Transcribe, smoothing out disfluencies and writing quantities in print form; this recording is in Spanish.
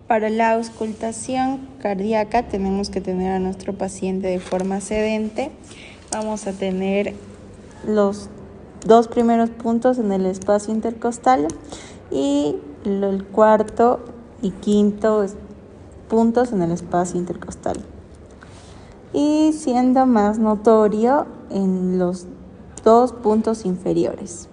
Para la auscultación cardíaca tenemos que tener a nuestro paciente de forma sedente. Vamos a tener los dos primeros puntos en el espacio intercostal y el cuarto y quinto puntos en el espacio intercostal. Y siendo más notorio en los dos puntos inferiores.